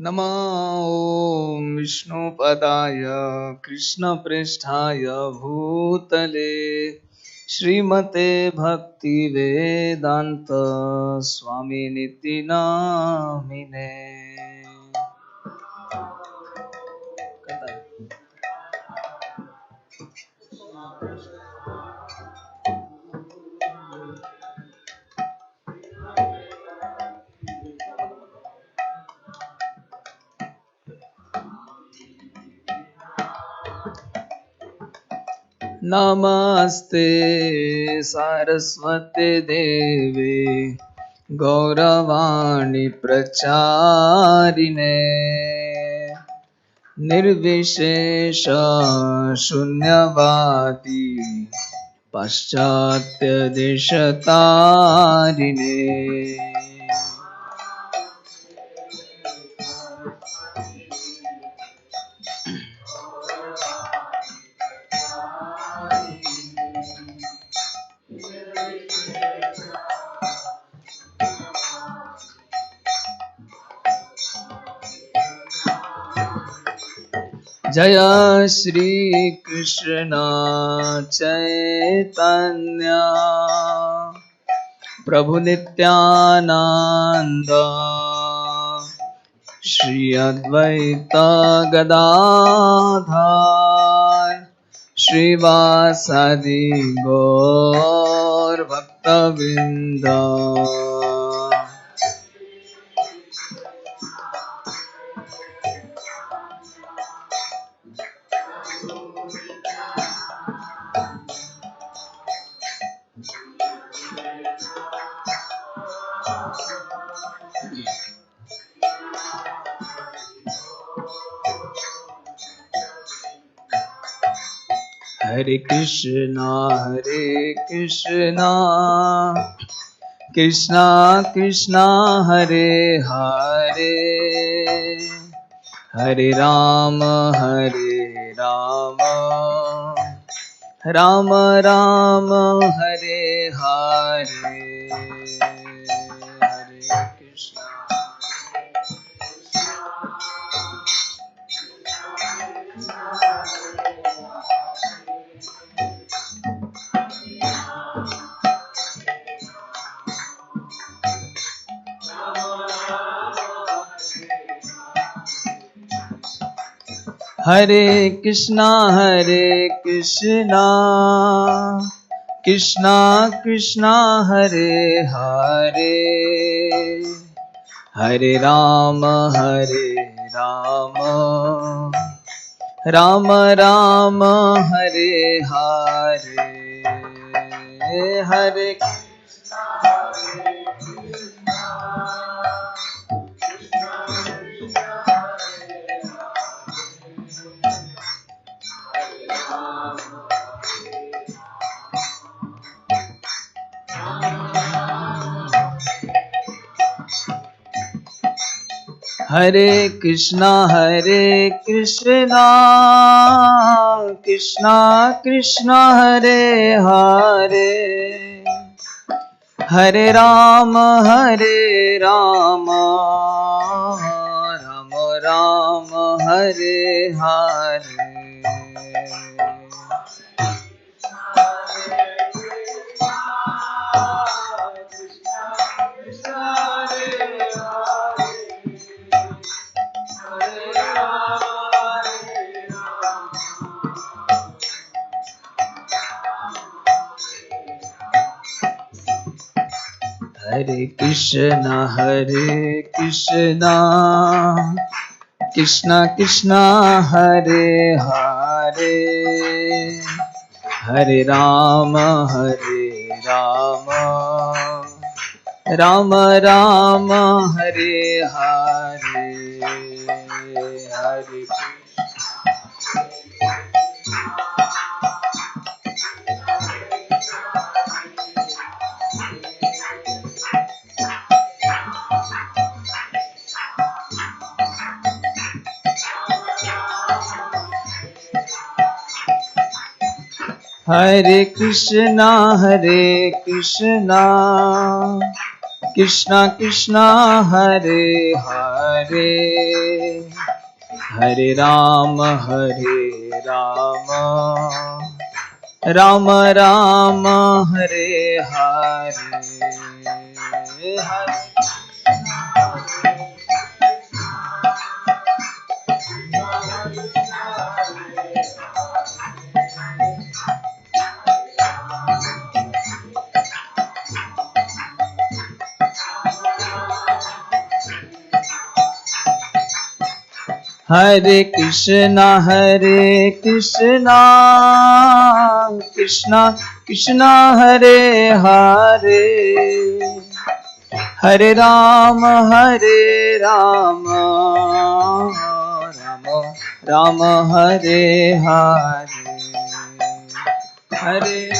नमो ॐ विष्णुपदाय कृष्णप्रेष्ठाय भूतले श्रीमते भक्तिवेदान्त स्वामिनिति नामिने। नमस्ते सारस्वते देवे गौरवाणी प्रचारिणे निर्विशेष शून्यवादी पाश्चात्य देशतारिणे। जय श्री कृष्ण चैतन्य प्रभु नित्यानंद श्री अद्वैत गदाधर श्रीवासादि गौर भक्तवृंद। हरे कृष्णा कृष्णा कृष्णा हरे हरे हरे राम राम राम हरे हरे। हरे कृष्णा हरे कृष्णा कृष्णा कृष्णा हरे हरे हरे राम राम राम हरे हरे। हरे हरे कृष्णा कृष्णा कृष्णा हरे हरे हरे राम राम राम हरे हरे। हरे Krishna Krishna Krishna Hare Hare Hare Ram Ram Ram Hare Hare. Hare Hare Krishna Krishna Krishna Hare Hare Hare Rama, Rama Rama, Hare Hare. Hare Krishna, Krishna Krishna, Hare Hare, Hare Rama, Rama Rama, Hare Hare. Hare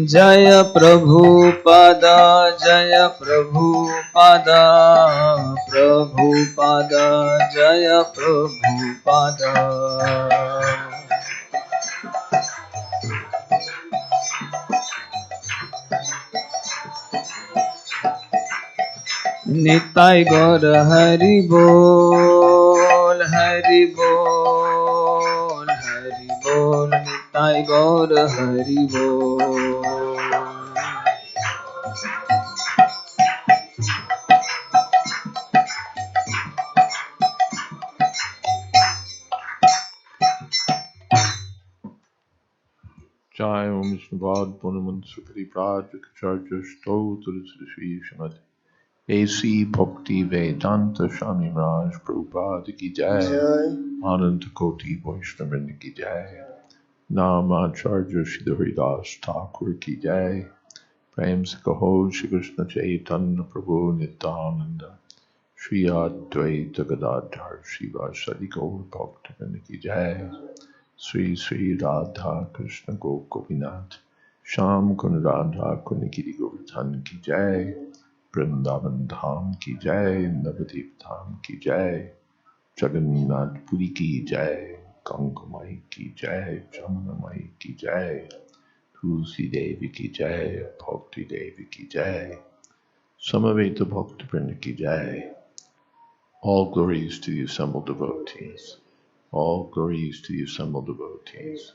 Jaya Prabhupada, Jaya Prabhupada, Prabhupada, Jaya Prabhupada. Nitai Gaur Hari Bol, Hari Bol, Hari Bol, Nitai Gaur Hari Bol. Jai Om Vishnuvad Punaman Sukri Prajakacharya Stotra Sri Srimad A.C. Bhakti Vedanta Swami Raj Prabhupada Ki Jai Ananta Koti Vaishnavrinda Ki Jai Namacharya Shri Haridas Thakur Ki Jai Prem Se Kaho Shri Krishna Chaitanya Prabhu Nityananda Shri Advaita Gadadhar Shivasadi Gaur Bhaktivinoda Ki Jai Sri Sri Radha Krishna Gopinath Sham Kun Radha Kunikiri Govardhan Ki Jai Vrindavan Dham Ki Jai Navadip Dham Ki Jai Jagannath Puri Ki Jai Ganga Mai Ki Jai Jamuna Mai Ki Jai Tulsi Devi Ki Jai Bhakti Devi Ki Jai Samaveta Bhakti Vrinda Ki Jai. All glories to the assembled devotees. All glories to the assembled devotees.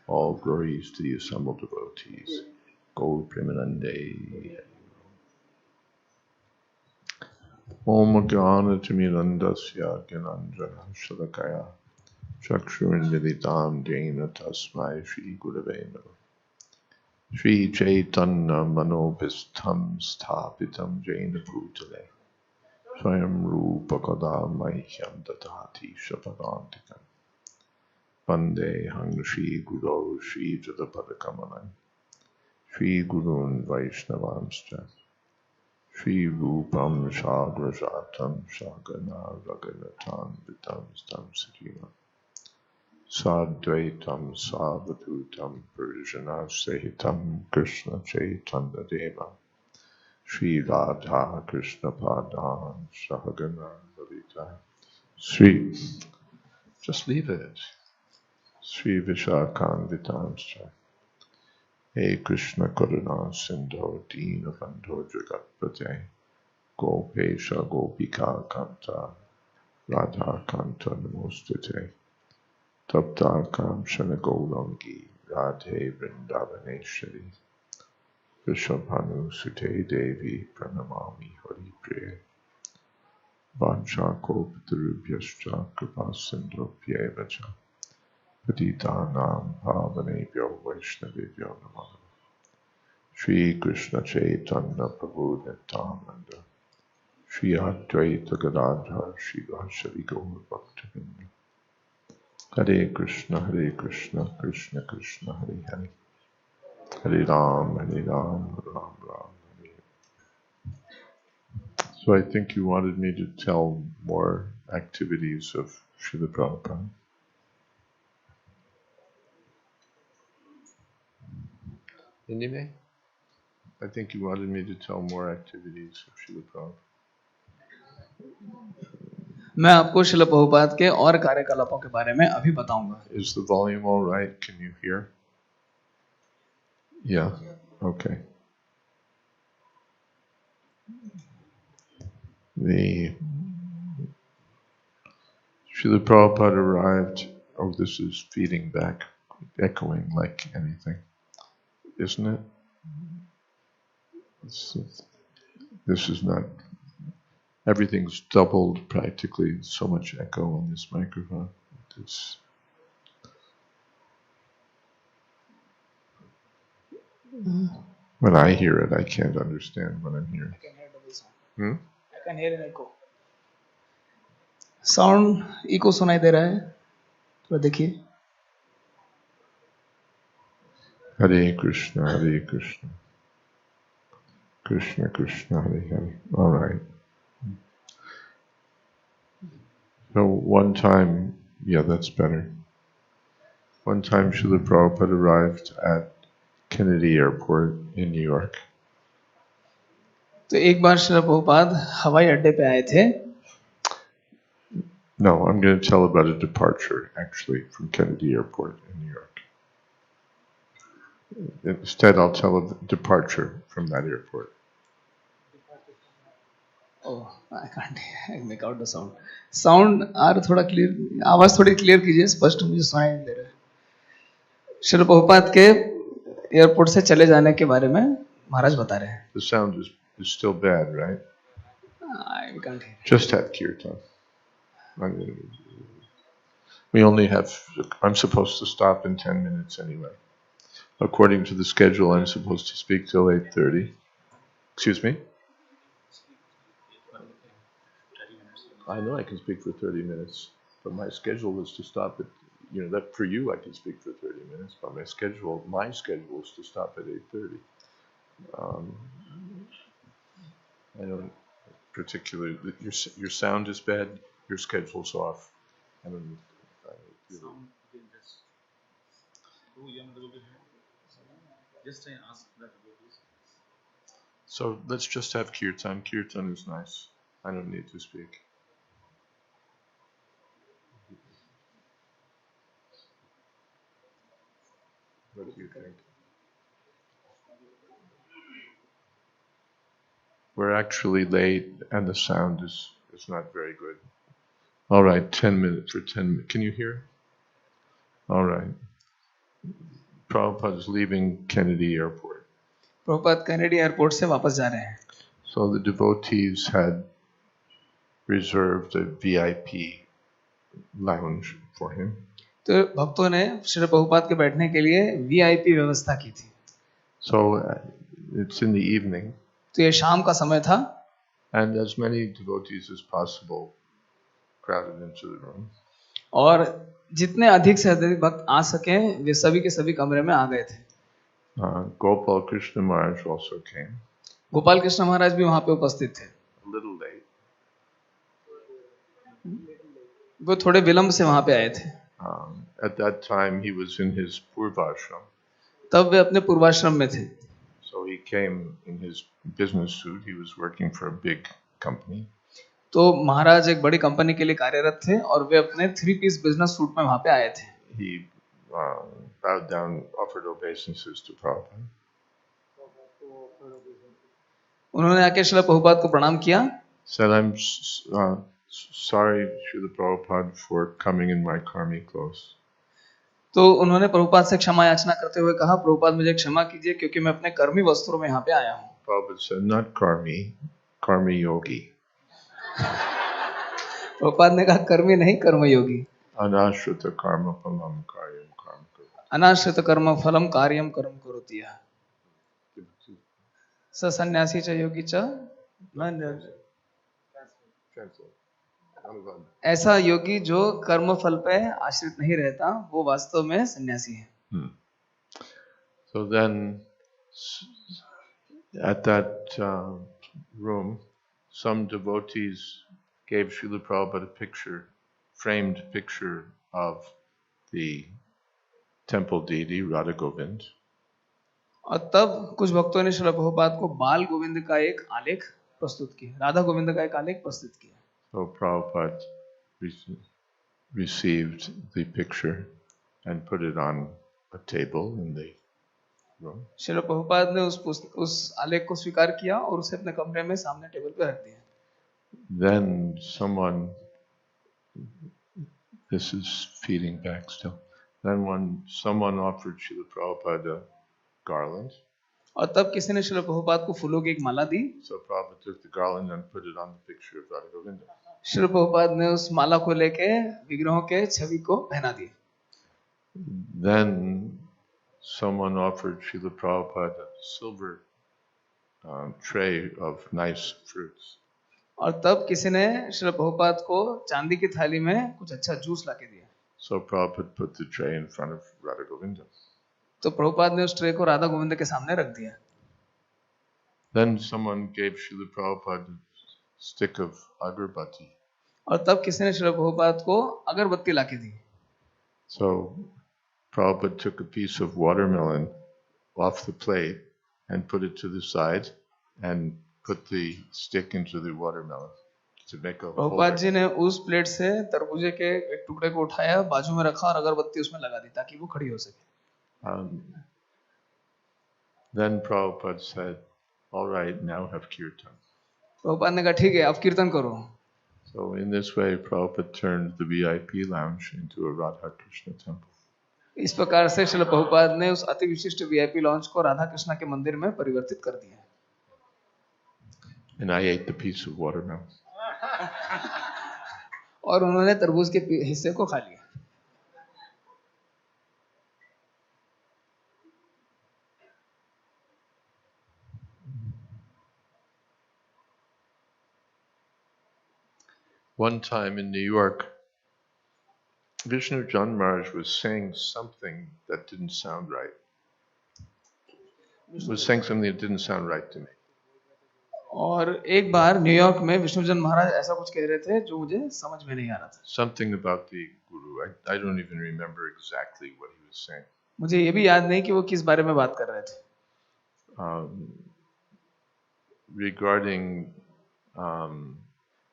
All glories to the assembled devotees. Gaur Premanande. Om Jnana Timirandasya Gyananjana Shalakaya Chakshurindilitam Jena Tasmai Shri Gurave Namaha. Shri Chaitanya Manobhistam Sthapitam Jena Bhutale Swayam Rupa Kadamahyam Dadati Shapadantikam Vande Hang Shri Guru Shri Jatapadakamanam Shri Gurun Vaishnavamscha Shri Rupam Sagrajatam Sagana Raghunathan Vitam Stam Sajiva Sadvaitam Savadutam Purjana Sahitam Krishna Chaitanya Deva Shri Radha Krishna Padan Sahagana Lalita Shri, just leave it. Shri Vishakhan Vitamscha Hey Krishna Karuna Sindho Dina Bandho Jagatpate Gopesha Gopika Kanta Radha Kanta Namostate Tapta Kamshana Gaurangi Radhe Vrindavaneshwari Vrishabhanu Sute Devi Pranamami Hari Priya Vanchakopatarubhyascha Kripasindhopyevacha Patitanam Pavanebhyo Vaishnavibhyo Namaha. Shri Krishna Chaitanya Prabhu Nityananda Shri Advaita Gadadhar Shri Vasari Gaur Bhaktivinoda Hare Krishna Krishna Krishna Hare Hare Hare Ram Ram Ram Hare. So I think you wanted me to tell more activities of Srila Prabhupada. Anyway, I think you wanted me to tell more activities of Srila Prabhupada. मैं आपको श्रील प्रभुपाद के और कार्यकलापों के बारे में अभी बताऊंगा। Is the volume all right? Can you hear? Yeah. Okay. The Srila Prabhupada arrived. Oh, this is feeding back, echoing like anything, isn't it? This is not. Everything's doubled practically. So much echo on this microphone. It's. When I hear it, I can't understand what I'm hearing. I can hear double sound. Hmm? I can hear an echo. Sound echo सुनाई दे रहा है, थोड़ा देखिए। Hare Krishna, Hare Krishna, Krishna Krishna, Hare Hare. All right. So one time, yeah, that's better. One time, Srila Prabhupada arrived at Kennedy Airport in New York. तो एक बार श्रील प्रभुपाद हवाई अड्डे पे आए थे। No, I'm going to tell about a departure, actually, from Kennedy Airport in New York. Instead, I'll tell a departure from that airport. Oh, I can't make out the sound. Sound आर थोड़ा clear, आवाज थोड़ी clear कीजिए, स्पष्ट मुझे सुनाई नहीं दे रहा है। श्रील प्रभुपाद के एयरपोर्ट से चले जाने के बारे में महाराज बता रहे हैं। The sound is still bad, right? I can't hear. Just have kirtan. We only have. I'm supposed to stop in 10 minutes anyway. According to the schedule, I'm supposed to speak till 8:30. Excuse me? I know I can speak for 30 minutes, but my schedule was to stop at, that for you I can speak for 30 minutes, but my schedule is to stop at 8:30. I don't particularly, your sound is bad, your schedule's off. I don't. So let's just have kirtan. Kirtan is nice. I don't need to speak. What do you think? We're actually late and the sound is not very good. All right, 10 minutes for 10 minutes. Can you hear? All right. Prabhupada is leaving Kennedy Airport. Prabhupada Kennedy airport से वापस जा रहे हैं। So the devotees had reserved a VIP lounge for him. तो भक्तों ने श्री प्रभुपाद के बैठने के लिए VIP व्यवस्था की थी। So it's in the evening. तो ये शाम का समय था। And as many devotees as possible crowded into the room. और जितने अधिक से अधिक भक्त आ सके वे सभी के सभी कमरे में आ गए थे। Gopal Krishna Maharaj also came. Gopal Krishna महाराज भी वहां पे उपस्थित थे। A little late. वो थोड़े विलंब से वहां पे आए थे। At that time he was in his purvashram. तब वे अपने पूर्वाश्रम में थे। So he came in his business suit. He was working for a big company. तो महाराज एक बड़ी कंपनी के लिए कार्यरत थे और वे अपने 3-piece बिजनेस सूट में वहां पे आए थे। He bowed down, offered obeisances to Prabhupada. उन्होंने आके श्रील प्रभुपाद को प्रणाम किया। Said, I'm sorry, Srila Prabhupada, for coming in my karmi clothes. तो उन्होंने प्रभुपाद से क्षमा याचना करते हुए कहा, प्रभुपाद मुझे क्षमा कीजिए क्योंकि मैं अपने कर्मी वस्त्रों में यहाँ पे आया हूँ। Prabhupada said, not karmi yogi. Prabhupada ने कहा कर्मी नहीं कर्मयोगी। Anashrita karma phalam karyam karma karo. अनाश्रित कर्म फलम कार्यम कर्म करोति यः। स सन्यासी च योगी च ऐसा योगी जो कर्म फल पे आश्रित नहीं रहता वो वास्तव में सन्यासी है। So then at that room some devotees gave Srila Prabhupada a picture, framed picture of the temple deity Radha Govind. और तब कुछ भक्तों ने श्रील प्रभुपाद को बाल गोविंद का एक आलेख प्रस्तुत किया, राधा गोविंद का एक आलेख प्रस्तुत किया। So Prabhupada received the picture and put it on a table in the room. Srila Prabhupada ने उस आलेख को स्वीकार किया और उसे अपने कमरे में सामने टेबल पे रख दिया. Then this is feeding back still. Then someone offered Srila Prabhupada a garland. और तब किसी ने श्रील प्रभुपाद को फूलों की एक माला दी. So Prabhupada took the garland and put it on the picture of Radha Govinda. Srila Prabhupada ने उस माला को लेके विग्रहों के छवि को पहना दी. Then someone offered Srila Prabhupada a silver tray of nice fruits. और तब किसी ने श्रील प्रभुपाद को चांदी की थाली में कुछ अच्छा जूस लाके दिया. So Prabhupada put the tray in front of Radha Govinda. तो प्रभुपाद ने उस ट्रे को राधा गोविंद के सामने रख दिया. Then someone gave Srila Prabhupada a stick of agarbatti. और तब किसी ने श्रील प्रभुपाद को अगरबत्ती लाके दी. So Prabhupada took a piece of watermelon off the plate and put it to the side and put the stick into the watermelon to make a Prabhupada holder. जी ने उस plate से तरबूजे के एक टुकड़े को उठाया, बाजू में रखा और अगरबत्ती उसमें लगा दी ताकि वो खड़ी हो सके. Then Prabhupada said, "All right, now have kirtan." Prabhupada ने कहा ठीक है, अब कीर्तन करो. So in this way, Prabhupada turned the VIP lounge into a Radha Krishna temple. इस प्रकार से श्रील प्रभुपाद ने उस अति विशिष्ट वीआईपी लॉन्च को राधा कृष्णा के मंदिर में परिवर्तित कर दिया. And I ate the piece of watermelon. और उन्होंने तरबूज के हिस्से को खा लिया. One time in New York, Vishnu Jan Maharaj was saying something that didn't sound right. He was saying something that didn't sound right to me. और एक बार न्यूयॉर्क में विष्णुजन महाराज ऐसा कुछ कह रहे थे जो मुझे समझ में नहीं आ रहा था. Something about the Guru. I don't even remember exactly what he was saying. मुझे ये भी याद नहीं कि वो किस बारे में बात कर रहे थे. Regarding,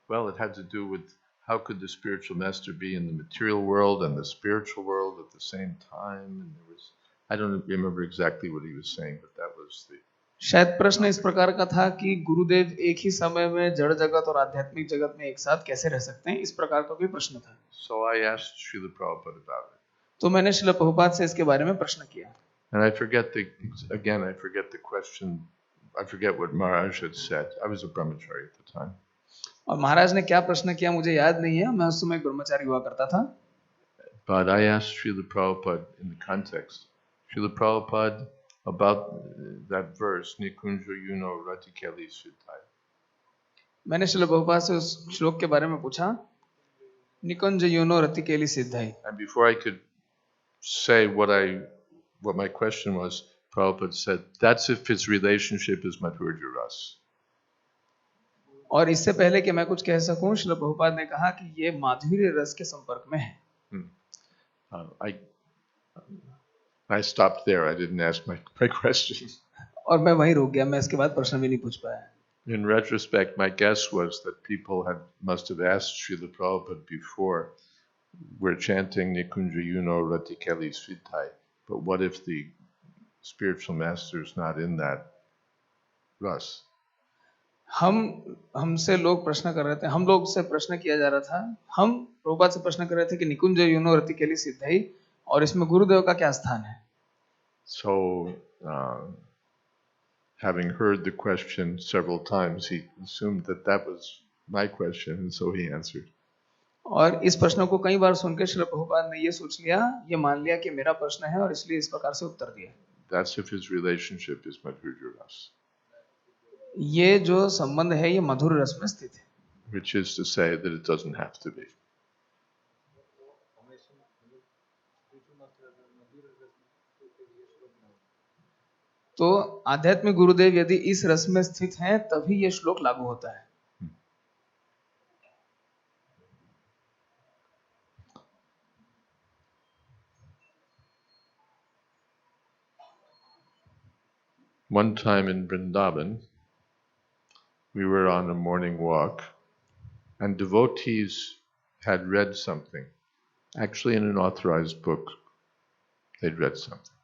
well, it had to do with how could the spiritual master be in the material world and the spiritual world at the same time. And there was, I don't remember exactly what he was saying, but that was the. शायद प्रश्न इस प्रकार का था कि गुरुदेव एक ही समय में जड़ जगत और आध्यात्मिक जगत में एक साथ कैसे रह सकते हैं, इस प्रकार का भी प्रश्न था. So I asked Srila Prabhupada about it. तो मैंने श्रील प्रभुपाद से इसके बारे में प्रश्न किया. And I forget the question. I forget what Maharaj had said. I was a brahmachari at the time. और महाराज ने क्या प्रश्न किया मुझे याद नहीं है, मैं उस समय एक ब्रह्मचारी हुआ करता था. But I asked Srila Prabhupada in the context, Srila Prabhupada, about that verse, Nikunja Yuno Ratikeli Siddhai. मैंने श्रील प्रभुपाद से उस श्लोक के बारे में पूछा, निकुंज यूनो रतिकेली सिद्धाई. And before I could say what my question was, Prabhupada said, that's if his relationship is Madhurya Ras. और इससे पहले कि मैं कुछ कह सकूं, श्रील प्रभुपाद ने कहा कि ये माधुर्य रस के संपर्क में है. I stopped there. I didn't ask my question. और मैं वहीं रुक गया, मैं इसके बाद प्रश्न भी नहीं पूछ पाया. In retrospect, my guess was that people must have asked Srila Prabhupada before, we're chanting Nikunja Yuno Ratikeli Svidhai, but what if the spiritual master is not in that ras? हमसे लोग प्रश्न कर रहे थे, हम लोग से प्रश्न किया जा रहा था, हम प्रभुपाद से प्रश्न कर रहे थे कि निकुंज यूनो रतिकेली सिद्धाई और इसमें गुरुदेव का क्या स्थान है. So, having heard the question several times, he assumed that was my question, and so he answered. और इस प्रश्न को कई बार सुनकर श्रील प्रभुपाद ने ये सोच लिया, ये मान लिया कि मेरा प्रश्न है और इसलिए इस प्रकार से उत्तर दिया. That's if his relationship is Madhurya Ras. ये जो संबंध है ये मधुर रस में स्थित है. Which is to say that it doesn't have to be. तो आध्यात्मिक गुरुदेव यदि इस रस में स्थित हैं तभी ये श्लोक लागू होता है. One time in Vrindavan, we were on a morning walk, and devotees had read something. Actually, in an authorized book, they'd read something.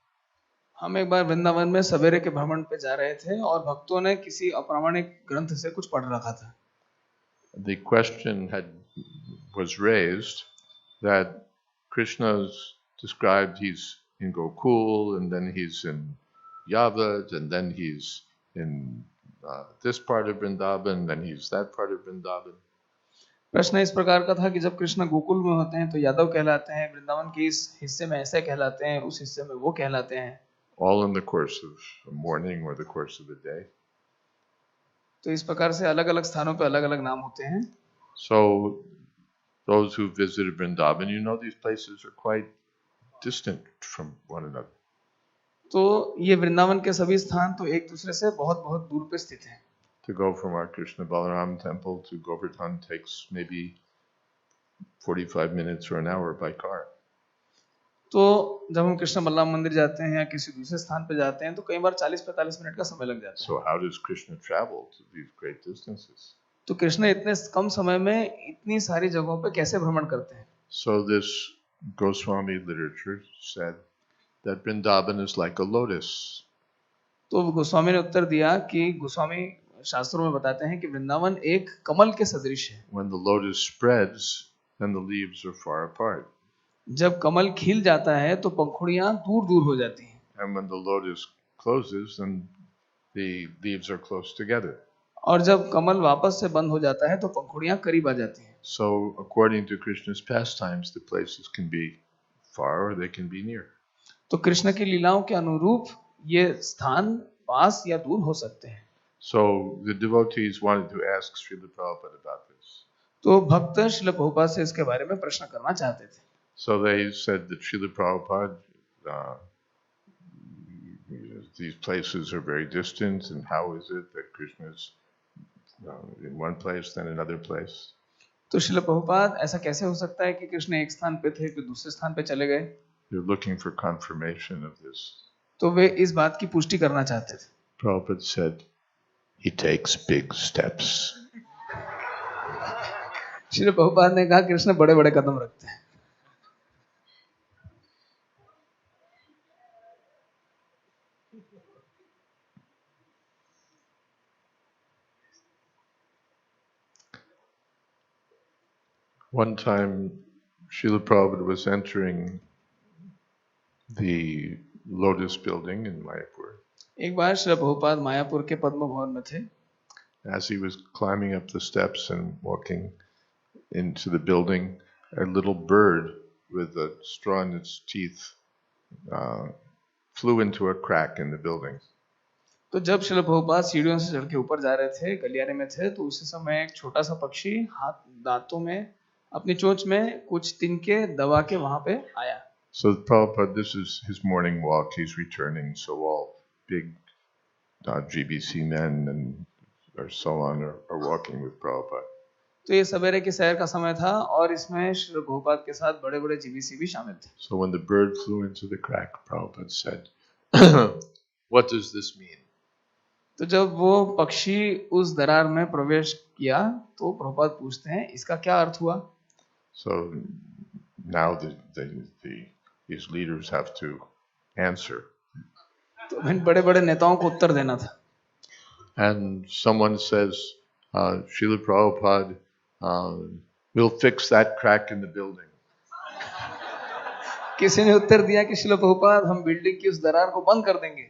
हम एक बार वृंदावन में सवेरे के भ्रमण पे जा रहे थे और भक्तों ने किसी अप्रामाणिक ग्रंथ से कुछ पढ़ रखा था. The question was raised that Krishna's described he's in Gokul, and then he's in Yavat, and then he's in this part of Vrindavan, then he's that part of Vrindavan. प्रश्न इस प्रकार का था कि जब कृष्ण गोकुल में होते हैं तो यादव कहलाते हैं, वृंदावन के इस हिस्से में ऐसे कहलाते हैं, उस हिस्से में वो कहलाते हैं. All in the course of a morning or the course of the day. तो इस प्रकार से अलग अलग स्थानों पे अलग अलग नाम होते हैं. So those who visited Vrindavan, these places are quite distant from one another. तो ये वृंदावन के सभी स्थान तो एक दूसरे से बहुत बहुत दूर पे स्थित हैं. To go from our Krishna Balaram temple to Govardhan takes maybe 45 minutes or an hour by car. तो जब हम कृष्ण बलराम मंदिर जाते हैं या किसी दूसरे स्थान पे जाते हैं तो कई बार 40-45 मिनट का समय लग जाता है. So how does Krishna travel to these great distances? तो कृष्ण इतने कम समय में इतनी सारी जगहों पे कैसे भ्रमण करते हैं? So this Goswami literature said that Vrindavan is like a lotus. तो गोस्वामी ने उत्तर दिया कि गोस्वामी शास्त्रों में बताते हैं कि वृंदावन एक कमल के सदृश है. When the lotus spreads, then the leaves are far apart. जब कमल खिल जाता है तो पंखुड़ियां दूर दूर हो जाती हैं. And when the lotus closes, then the leaves are close together. और जब कमल वापस से बंद हो जाता है तो पंखुड़ियां करीब आ जाती हैं. So according to Krishna's pastimes, the places can be far or they can be near. तो कृष्ण की लीलाओं के अनुरूप ये स्थान पास या दूर हो सकते हैं. So the devotees wanted to ask Srila Prabhupada about this. तो भक्त श्रील प्रभुपाद से इसके बारे में प्रश्न करना चाहते थे. So they said that Srila Prabhupada, these places are very distant, and how is it that Krishna is in one place then another place? तो श्रील प्रभुपाद ऐसा कैसे हो सकता है कि कृष्ण एक स्थान पे थे फिर दूसरे स्थान पे चले गए? They're looking for confirmation of this. तो वे इस बात की पुष्टि करना चाहते थे. Prabhupada said, he takes big steps. Srila Prabhupada ने कहा कृष्ण बड़े बड़े कदम रखते हैं. One time, Srila Prabhupada was entering the Lotus building in Mayapur. एक बार श्रील प्रभुपाद मायापुर के पद्म भवन में थे. As he was climbing up the steps and walking into the building, a little bird with a straw in its teeth flew into a crack in the building. तो जब श्रील प्रभुपाद सीढ़ियों से चढ़ के ऊपर जा रहे थे, गलियारे में थे, तो उसी समय एक छोटा सा पक्षी हाथ दांतों में अपनी चोंच में कुछ तिनके दबा के वहां पे आया. So Prabhupada, this is his morning walk. He's returning. So all big GBC men and or so on are walking with Prabhupada. तो ये सवेरे की सैर का समय था और इसमें श्री प्रभुपाद के साथ बड़े बड़े जीबीसी भी शामिल थे. So when the bird flew into the crack, Prabhupada said, "What does this mean?" तो जब वो पक्षी उस दरार में प्रवेश किया तो प्रभुपाद पूछते हैं इसका क्या अर्थ हुआ? So now these leaders have to answer. तो इन बड़े बड़े नेताओं को उत्तर देना था. And someone says, Srila Prabhupada, we'll fix that crack in the building. किसी ने उत्तर दिया कि श्रील प्रभुपाद हम बिल्डिंग की उस दरार को बंद कर देंगे.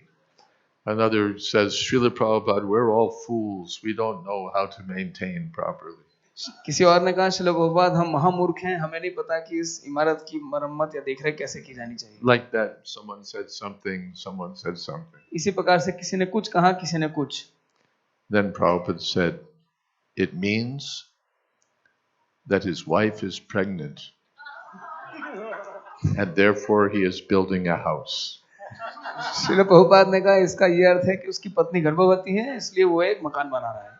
Another says, Srila Prabhupada, we're all fools. We don't know how to maintain properly. किसी और ने कहा श्रील प्रभुपाद हम महामूर्ख हैं, हमें नहीं पता कि इस इमारत की मरम्मत या देखरेख कैसे की जानी चाहिए. Like that, someone said something, someone said something. इसी प्रकार से किसी ने कुछ कहा, किसी ने कुछ. Then Prabhupada said, it means that his wife is pregnant and therefore he is building a house. Srila Prabhupada ने कहा इसका ये अर्थ है कि उसकी पत्नी गर्भवती है इसलिए वो एक मकान बना रहा है.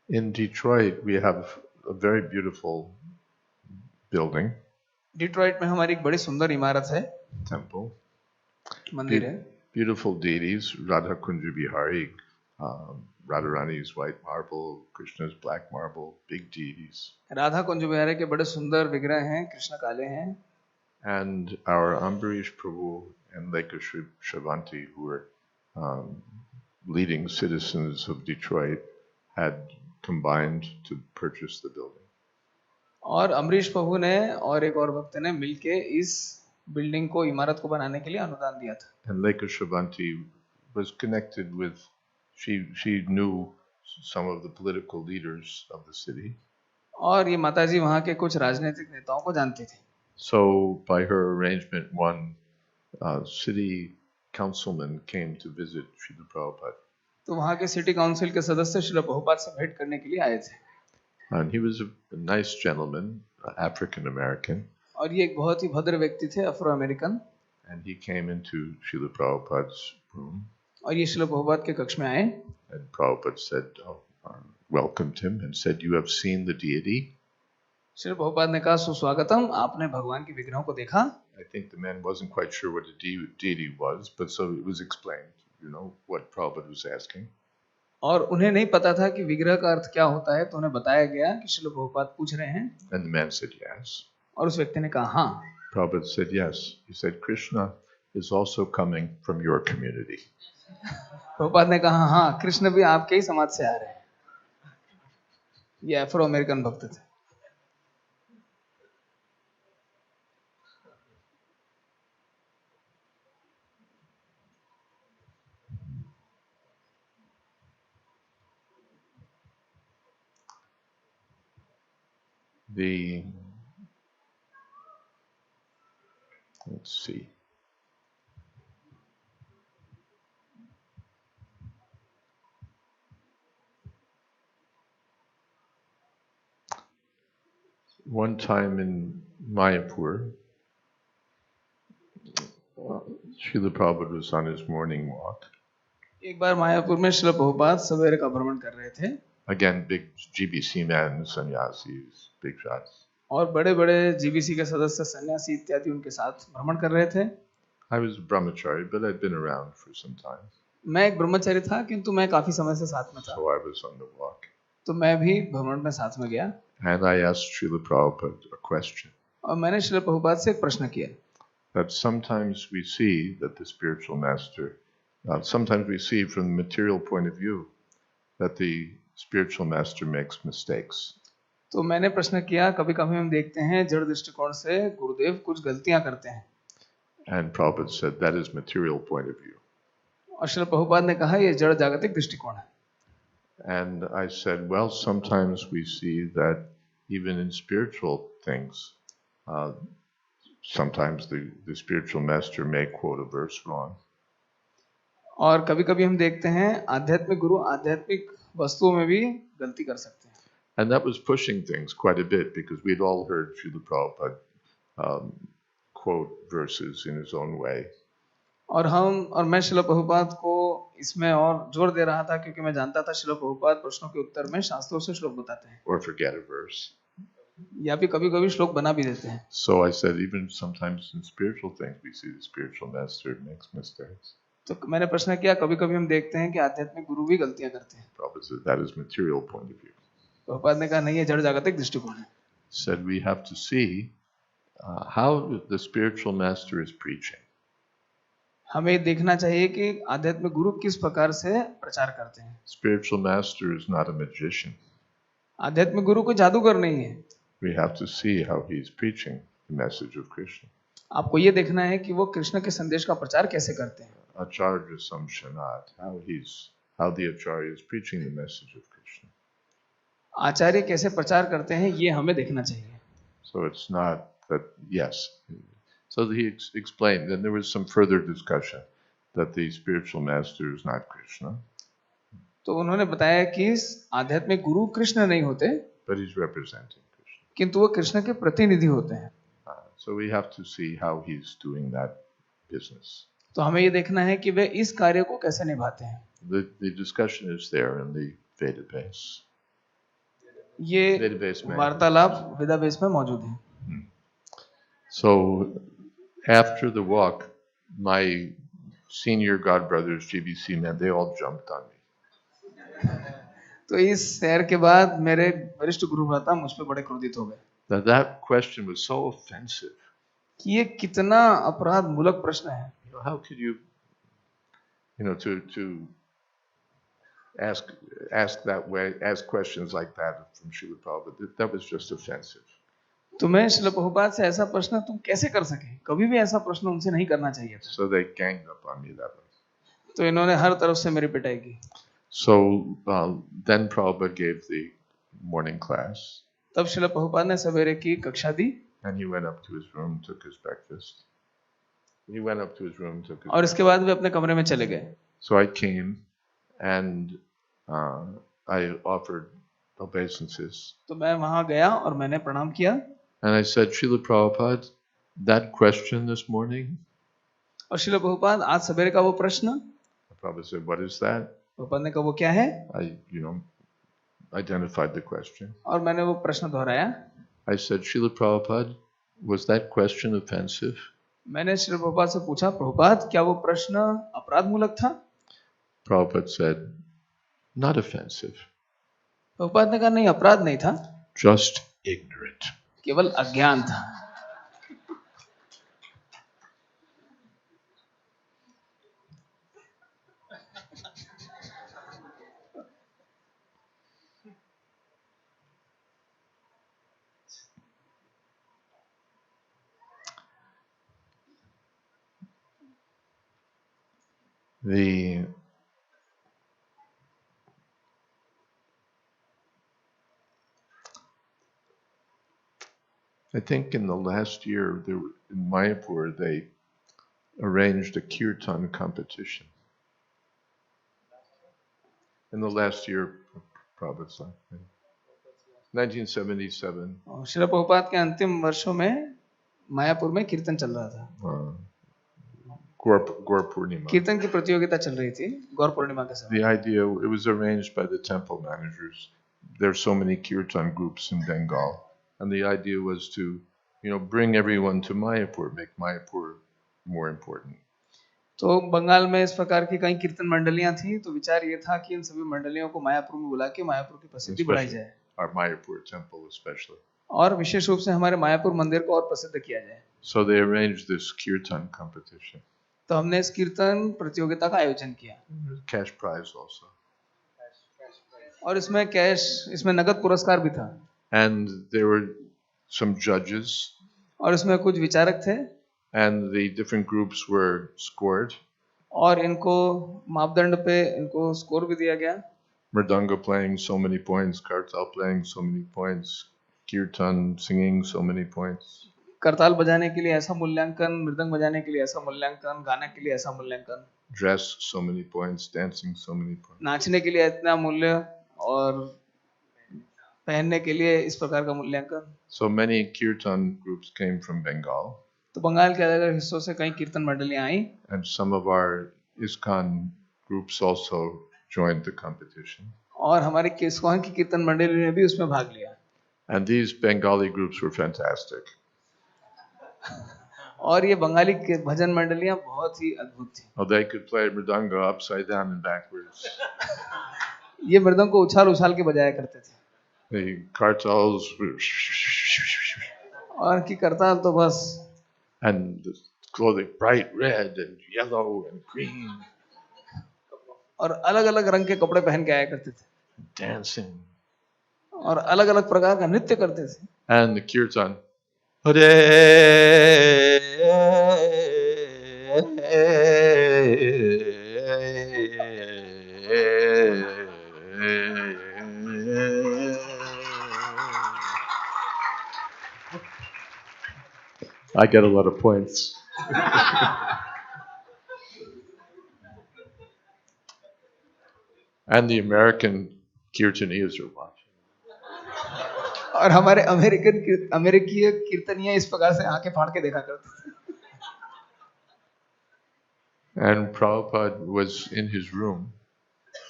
In Detroit, we have a very beautiful building, Detroit में हमारी एक बड़ी सुंदर इमारत है, temple, मंदिर है, beautiful deities, Radha Kunja Bihari, Radharani's white marble, Krishna's black marble, big deities. Radha Kunj Bihari के बड़े सुंदर विग्रह हैं, कृष्ण काले हैं, And our Ambarish Prabhu and Lekha Shravanti, who were leading citizens of Detroit, had combined to purchase the building. और अमरीश प्रभु ने और एक और भक्त ने मिलके इस बिल्डिंग को, इमारत को बनाने के लिए अनुदान दिया था. And Lekha Shravanti was connected with, she knew some of the political leaders of the city. और ये माताजी वहाँ के कुछ राजनीतिक नेताओं को जानती थी. So by her arrangement, one city councilman came to visit Srila Prabhupada. तो वहाँ के सिटी काउंसिल के सदस्य श्रील प्रभुपाद से भेंट करने के लिए आए थे. And he was a nice gentleman, African American. और ये एक बहुत ही भद्र व्यक्ति थे, Afro American. And he came into Srila Prabhupada's room. और ये श्रील प्रभुपाद के कक्ष में आए. And Prabhupada said, welcomed him and said, "You have seen the deity?" Srila Prabhupada ने कहा, सुस्वागतम, आपने भगवान के विग्रहों को देखा. I think the man wasn't quite sure what a deity was, but so it was explained, what Prabhupada was asking. और उन्हें नहीं पता था कि विग्रह का अर्थ क्या होता है, तो उन्हें बताया गया कि श्रील प्रभुपाद पूछ रहे हैं. And the man said, yes. और उस व्यक्ति ने कहा हाँ. Prabhupada said, yes. He said, Krishna is also coming from your community. Prabhupada ने कहा हाँ, कृष्ण भी आपके ही समाज से आ रहे हैं. ये अफ्रो अमेरिकन भक्त थे. Let's see. One time in Mayapur, Srila Prabhupada was on his morning walk. एक बार मायापुर में श्रील प्रभुपाद सवेरे का भ्रमण कर रहे थे. Again, big GBC men, sannyasis, big shots. और बड़े बड़े जीबीसी के सदस्य, सन्यासी इत्यादि उनके साथ भ्रमण कर रहे थे. I was a brahmachari, but I'd been around for some time. मैं एक ब्रह्मचारी था, किंतु मैं काफी समय से साथ में था. So I was on the walk. तो मैं भी भ्रमण में साथ में गया. And I asked Srila Prabhupada a question. और मैंने श्रील प्रभुपाद से एक प्रश्न किया. That sometimes we see that the spiritual master, sometimes we see from the material point of view that the spiritual master makes mistakes. तो मैंने प्रश्न किया, कभी कभी हम देखते हैं जड़ दृष्टिकोण से गुरुदेव कुछ गलतियां करते हैं. And Prabhupada said that is material point of view. और श्रील प्रभुपाद ने कहा ये जड़ जागतिक दृष्टिकोण है. And I said, well, sometimes we see that even in spiritual things, sometimes the spiritual master may quote a verse wrong. और कभी कभी हम देखते हैं आध्यात्मिक गुरु आध्यात्मिक वस्तुओं में भी गलती कर सकते हैं. And that was pushing things quite a bit because we'd all heard Srila Prabhupada quote verses in his own way. और मैं श्रील प्रभुपाद को इसमें और जोर दे रहा था क्योंकि मैं जानता था श्रील प्रभुपाद प्रश्नों के उत्तर में शास्त्रों से श्लोक बताते हैं. Or forget a verse. या भी कभी कभी श्लोक बना भी देते हैं. So I said, even sometimes in spiritual things, we see the spiritual master makes mistakes. तो मैंने प्रश्न किया, कभी कभी हम देखते हैं कि आध्यात्मिक गुरु भी गलतियां करते हैं. Prabhupada said, that is material point of view. Prabhupada ने कहा नहीं, ये जड़ जागतिक दृष्टिकोण है. Said we have to see how the spiritual master is preaching. हमें देखना चाहिए कि आध्यात्मिक गुरु किस प्रकार से प्रचार करते हैं. Spiritual master is not a magician. आध्यात्मिक गुरु कोई जादूगर नहीं है. We have to see how he's preaching the message of Krishna. आपको ये देखना है कि वो कृष्ण के संदेश का प्रचार कैसे करते हैं. Acharya Samshanat, how the Acharya is preaching the message of Krishna. आचार्य कैसे प्रचार करते हैं, ये हमें देखना चाहिए. So it's not that, yes. So he explained, and there was some further discussion that the spiritual master is not Krishna. तो उन्होंने बताया कि आध्यात्मिक गुरु कृष्ण नहीं होते, but he's representing Krishna. किंतु वो कृष्ण के प्रतिनिधि होते हैं. So we have to see how he's doing that business. तो हमें ये देखना है कि वे इस कार्य को कैसे निभाते हैं. The discussion is there in the Vedabase. ये वार्तालाप वेदाबेस में मौजूद है. So after the walk, my senior godbrothers, GBC men, they all jumped on me. तो इस सैर के बाद मेरे वरिष्ठ गुरु भ्राता मुझ पे बड़े क्रोधित हो गए That question was so offensive. कि ये कितना अपराध मूलक प्रश्न है. How could you to ask that way, ask questions like that from Srila Prabhupada? That was just offensive. तुम्हें श्रील प्रभुपाद से ऐसा प्रश्न तुम कैसे कर सके? कभी भी ऐसा प्रश्न उनसे नहीं करना चाहिए था. So they ganged up on me that way. तो इन्होंने हर तरफ से मेरी पिटाई की. So then Prabhupada gave the morning class. तब श्रील प्रभुपाद ने सवेरे की कक्षा दी. And he went up to his room, took his breakfast. He went up to his room, took his. और इसके बाद वे अपने कमरे में चले गए. So I came, and I offered obeisances. तो मैं वहां गया और मैंने प्रणाम किया. And I said, Srila Prabhupada, that question this morning. और श्रील प्रभुपाद आज सवेरे का वो प्रश्न. Prabhupada said, what is that? Prabhupada ने कहा वो क्या है? I identified the question. और मैंने वो प्रश्न दोहराया. I said, Srila Prabhupada, was that question offensive? मैंने श्रील प्रभुपाद से पूछा, प्रभुपाद क्या वो प्रश्न अपराध मूलक था? Prabhupada said, not offensive. Prabhupada ने कहा नहीं, अपराध नहीं था, just ignorant. केवल अज्ञान था. I think in the last year, in Mayapur, they arranged a kirtan competition. In the last year, Prabhupada, 1977. Srila Prabhupada के अंतिम वर्षों में मायापुर में कीर्तन चल रहा था. Gaur Purnima. कीर्तन की प्रतियोगिता चल रही थी गौर पूर्णिमा के समय. The idea, it was arranged by the temple managers. There are so many kirtan groups in Bengal, and the idea was to, bring everyone to Mayapur, make Mayapur more important. तो बंगाल में इस प्रकार की कई कीर्तन मंडलियां थी, तो विचार ये था कि इन सभी मंडलियों को मायापुर में बुला के मायापुर की प्रसिद्धि बढ़ाई जाए. Our Mayapur temple especially. और विशेष रूप से हमारे मायापुर मंदिर को और प्रसिद्ध किया जाए. So they arranged this kirtan competition. तो हमने इस कीर्तन प्रतियोगिता का आयोजन किया. Cash prize also. और इसमें नगद पुरस्कार भी था. And there were some judges. और इसमें कुछ विचारक थे. And the different groups were scored. और इनको मापदंड पे इनको स्कोर भी दिया गया. Mridanga playing so many points, kartal playing so many points, kirtan singing so many points. करताल बजाने के लिए ऐसा मूल्यांकन, मृदंग बजाने के लिए ऐसा मूल्यांकन, गाने के लिए ऐसा मूल्यांकन. Dress so many points, dancing so many points. नाचने के लिए इतना मूल्य और पहनने के लिए इस प्रकार का मूल्यांकन. So many kirtan groups came from Bengal. तो बंगाल के अलग अलग हिस्सों से कई कीर्तन मंडलियां आई. And some of our ISKCON groups also joined the competition. और हमारे ISKCON की कीर्तन मंडली ने भी उसमें भाग लिया. And these Bengali groups were fantastic. और ये बंगाली भजन मंडलियां बहुत ही अद्भुत थी. Oh, they could play mridanga upside down and backwards. ये मृदंग को उछाल के बजाया करते थे. The kartals were और की करताल तो बस. And the clothing bright red and yellow and green. और अलग अलग रंग के कपड़े पहन के आया करते थे. Dancing. और अलग अलग प्रकार का नृत्य करते थे. And the kirtan. Hare I get a lot of points. And the American kirtaniyas are watching. और हमारे अमेरिकी कीर्तनिया इस प्रकार से आंखें फाड़ के देखा करते थे. And Prabhupada was in his room.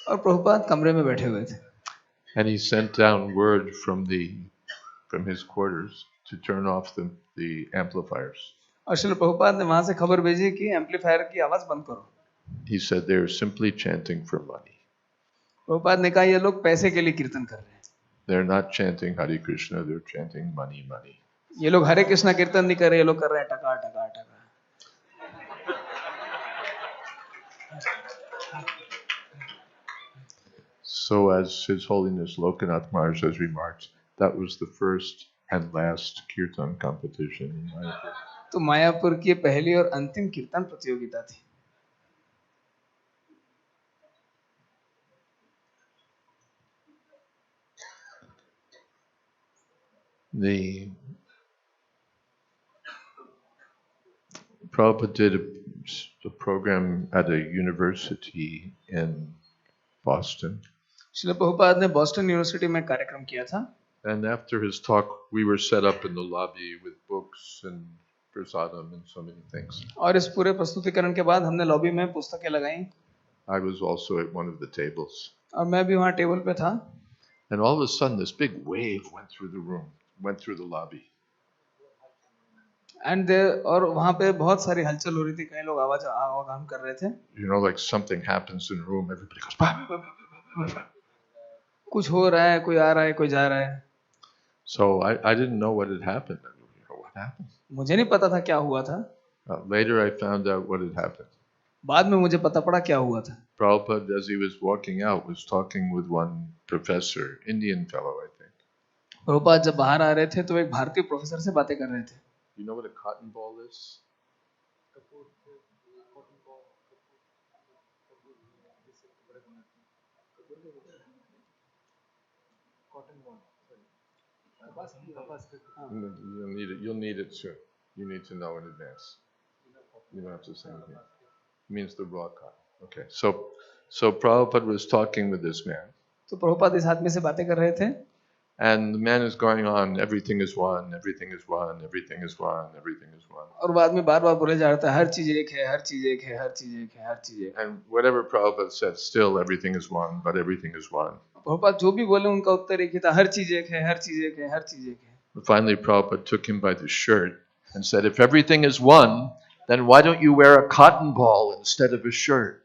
और प्रभुपाद कमरे में बैठे हुए थे. And he sent down word from his quarters to turn off the amplifiers. और श्रील प्रभुपाद ने वहां से खबर भेजी कि एम्पलीफायर की आवाज बंद करो. He said they were simply chanting for money. Prabhupada ने कहा ये लोग पैसे के लिए कीर्तन कर रहे हैं. They're not chanting Hare Krishna, they're chanting money, money. ये लोग हरे कृष्णा कीर्तन नहीं कर रहे, ये लोग कर रहे हैं टका टका टका. So as His Holiness Lokanath Maharaj has remarked, that was the first and last kirtan competition in Mayapur. तो मायापुर की पहली और अंतिम कीर्तन प्रतियोगिता थी. The Prabhupada did a program at a university in Boston. Srila Prabhupada ने बॉस्टन यूनिवर्सिटी में कार्यक्रम किया था. And after his talk, we were set up in the lobby with books and prasadam and so many things. और इस पूरे प्रस्तुतिकरण के बाद हमने लॉबी में पुस्तकें लगाई. I was also at one of the tables. और मैं भी वहाँ टेबल पे था. And all of a sudden, this big wave went through the room, went through the lobby. And और वहाँ पे बहुत सारी हलचल हो रही थी. कई लोग आवागमन कर रहे थे. You know, like something happens in the room, everybody goes, bah, bah, bah, bah, bah. कुछ हो रहा है, कोई आ रहा है, कोई जा रहा है. So I didn't know what had happened. I don't know what happened. मुझे नहीं पता था क्या हुआ था. Later, I found out what had happened. बाद में मुझे पता पड़ा क्या हुआ था. Prabhupada, as he was walking out, was talking with one professor, Indian fellow, I think. Prabhupada जब बाहर आ रहे थे तो एक भारतीय प्रोफेसर से बातें कर रहे थे. You know what a cotton ball is? You'll need it soon. You need to know in advance. You don't have to say anything. It means the raw cotton. Okay. So Prabhupada was talking with this man. तो प्रभुपाद इस आदमी से बातें कर रहे थे. And the man is going on, everything is one, everything is one, everything is one, everything is one. और वो आदमी बार बार बोले जा रहा था हर चीज एक है, हर चीज एक है, हर चीज एक है, हर चीज एक है. And whatever Prabhupada said, still everything is one, but everything is one. Prabhupada जो भी बोले उनका उत्तर एक ही था, हर चीज एक है, हर चीज एक है, हर चीज एक है. Finally, Prabhupada took him by the shirt and said, if everything is one, then why don't you wear a cotton ball instead of a shirt?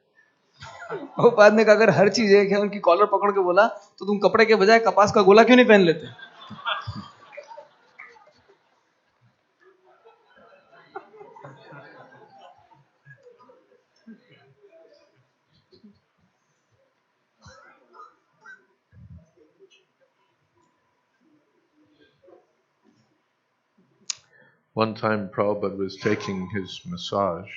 Prabhupada ने कहा अगर हर चीज एक है, उनकी कॉलर पकड़ के बोला तो तुम कपड़े के बजाय कपास का गोला क्यों नहीं पहन लेते. One time Prabhupada was taking his massage.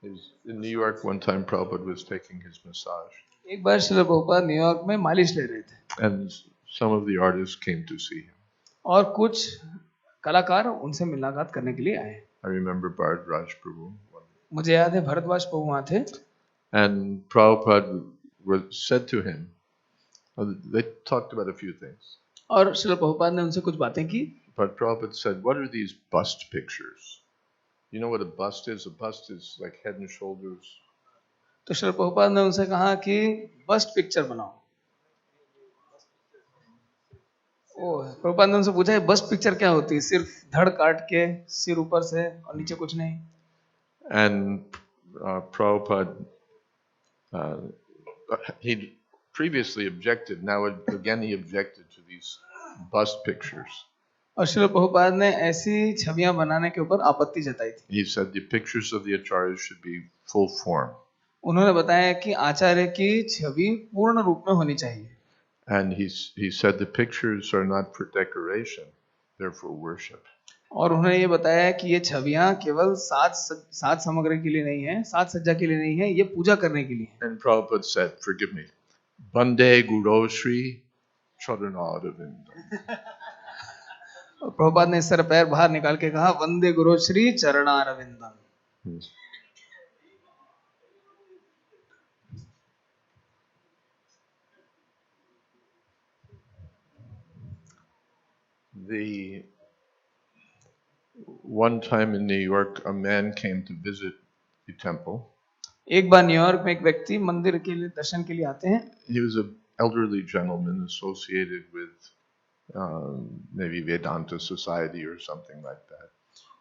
In New York, one time Prabhupada was taking his massage. एक बार श्रील प्रभुपाद न्यूयॉर्क में मालिश ले रहे थे. And some of the artists came to see him. और कुछ कलाकार उनसे मुलाकात करने के लिए आए. I remember Bharat Raj Prabhu. मुझे याद है भरद्वाज प्रभु वहाँ थे. And Prabhupada said to him, they talked about a few things. और श्रील प्रभुपाद ने उनसे कुछ बातें की. But Prabhupada said, what are these bust pictures? You know what a bust is? A bust is like head and shoulders. तो श्रील प्रभुपाद ने उनसे कहा कि बस्ट पिक्चर बनाओ. प्रभुपाद ने उनसे पूछा है बस्ट पिक्चर क्या होती है? सिर्फ धड़ काट के सिर ऊपर से और नीचे कुछ नहीं. And Prabhupada, he previously objected, now again he objected to these bust pictures. और श्रील प्रभुपाद ने ऐसी छवियां बनाने के ऊपर आपत्ति जताई थी. He said the pictures of the acharyas should be full form. उन्होंने बताया कि आचार्य की छवि पूर्ण रूप में होनी चाहिए. And he said the pictures are not for decoration, they're for worship. और उन्होंने ये बताया कि ये छवियां केवल साज सामग्री के लिए नहीं है, साज सज्जा के लिए नहीं है, ये पूजा करने के लिए है. And Prabhupada said, forgive me, Bande Guru Shri Charanaravinda. और प्रभुपाद ने सर पैर बाहर निकाल के कहा वंदे गुरु Shri चरणारविंदम. The one time in New York, a man came to visit the temple. एक बार न्यूयॉर्क में एक व्यक्ति मंदिर के लिए दर्शन के लिए आते हैं. He was an elderly gentleman associated with maybe Vedanta Society or something like that.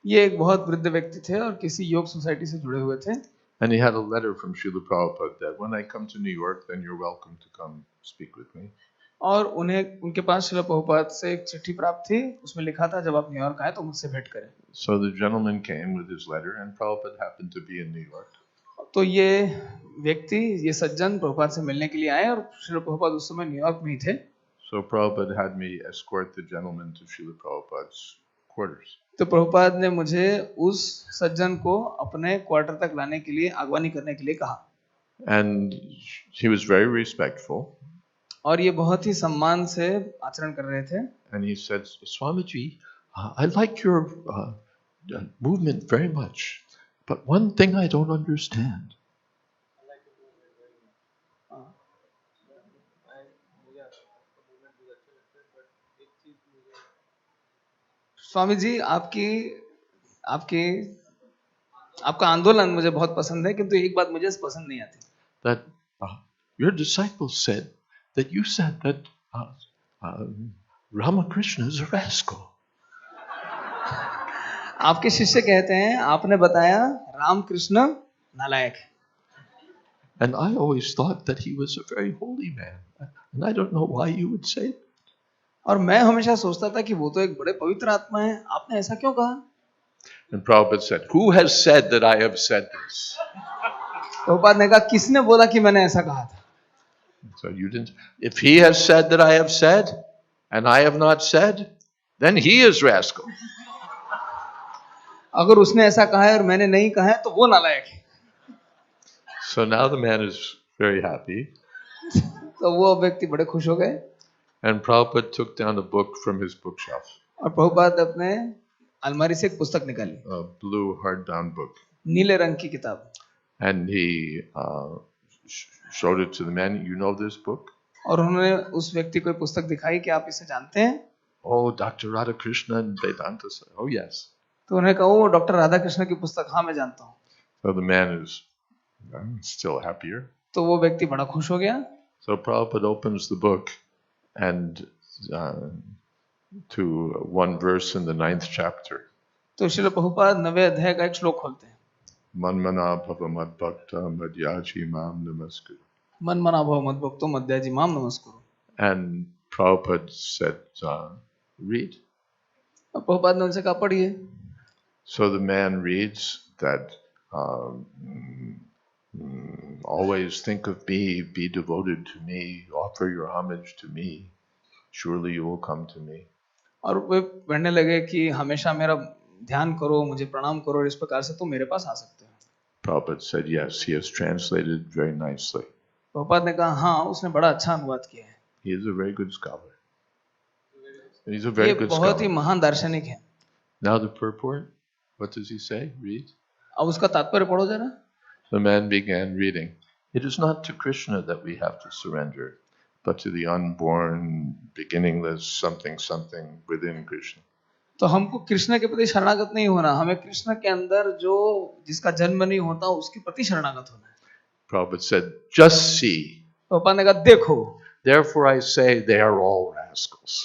ये एक बहुत वृद्ध व्यक्ति थे और किसी योग सोसाइटी से जुड़े हुए थे And he had a letter from Srila Prabhupada that when I come to New York, then you're welcome to come speak with me. और उन्हें उनके पास श्रील प्रभुपाद से एक चिट्ठी प्राप्त थी उसमें लिखा था जब आप न्यूयॉर्क आए तो मुझसे भेंट करें So the gentleman came with his letter, and Prabhupada happened to be in New York. तो ये व्यक्ति ये सज्जन प्रभुपाद से मिलने के लिए आए और श्रील प्रभुपाद उस समय न्यूयॉर्क में ही थे So Prabhupada had me escort the gentleman to Srila Prabhupada's quarters. तो प्रभुपाद ने मुझे उस सज्जन को अपने क्वार्टर तक लाने के लिए आगवानी करने के लिए कहा And he was very respectful. और ये बहुत ही सम्मान से आचरण कर रहे थे And he said, Swamiji, I like your movement very much, but one thing I don't understand. Swami ji आपका आंदोलन मुझे बहुत पसंद है किंतु एक बात मुझे पसंद नहीं आती That your disciples said that you said that Ramakrishna is a rascal. आपके शिष्य कहते हैं आपने बताया रामकृष्ण नालायक है And I always thought that he was a very holy man. And I don't know why you would say it. और मैं हमेशा सोचता था कि वो तो एक बड़े पवित्र आत्मा है आपने ऐसा क्यों कहा And Prabhupada said, who has said that I have said this? Prabhupada ने कहा किसने बोला कि मैंने ऐसा कहा था So you didn't. If he has said that I have said, and I have not said, then he is rascal. अगर उसने ऐसा कहा है और मैंने नहीं कहा है तो वो नालायक है So now the man is very happy. तो वो व्यक्ति बड़े खुश हो गए And Prabhupada took down a book from his bookshelf, और प्रभुपाद अपने अलमारी से एक पुस्तक निकाली a blue hardbound book. नीले रंग की किताब And he showed it to the man. You know this book? और उन्होंने उस व्यक्ति को पुस्तक दिखाई कि आप इसे जानते हैं Oh, Dr. Radhakrishna and Vedanta. Oh, yes. तो उन्होंने कहा वो डॉक्टर राधा कृष्ण की पुस्तक हाँ मैं जानता हूँ So the man is still happier. तो वो व्यक्ति बड़ा खुश हो गया So Prabhupada opens the book and to one verse in the 9th chapter. तो श्रील प्रभुपाद 9वें अध्याय का एक श्लोक खोलते हैं Manmana bhava madbhakta madhyaji mam namaskar. मन मना भव मत भक्तो मध्याजी माम नमस्कुरु And Prabhupada said, read. और प्रभुपाद ने उनसे कहा पढ़िए So the man reads that always think of me, be devoted to me, offer your homage to me. Surely you will come to me. और वे पढ़ने लगे कि हमेशा मेरा ध्यान करो मुझे प्रणाम करो और इस प्रकार से तुम मेरे पास आ सकते हो Prabhupada said, yes, he has translated very nicely. Prabhupada ने कहा हाँ उसने बड़ा अच्छा अनुवाद किया है He is a very good scholar. He's a ये very good बहुत ही scholar. महान दार्शनिक है Now the purport, what does he say? Read. अब उसका तात्पर्य पढ़ो जरा The man began reading. It is not to Krishna that we have to surrender, but to the unborn, beginningless something within Krishna. तो हमको कृष्ण के प्रति शरणागत नहीं होना हमें कृष्ण के अंदर जो जिसका जन्म नहीं होता उसके प्रति शरणागत होना है Prabhupada said, just see. Prabhupada ने कहा देखो Therefore I say they are all rascals.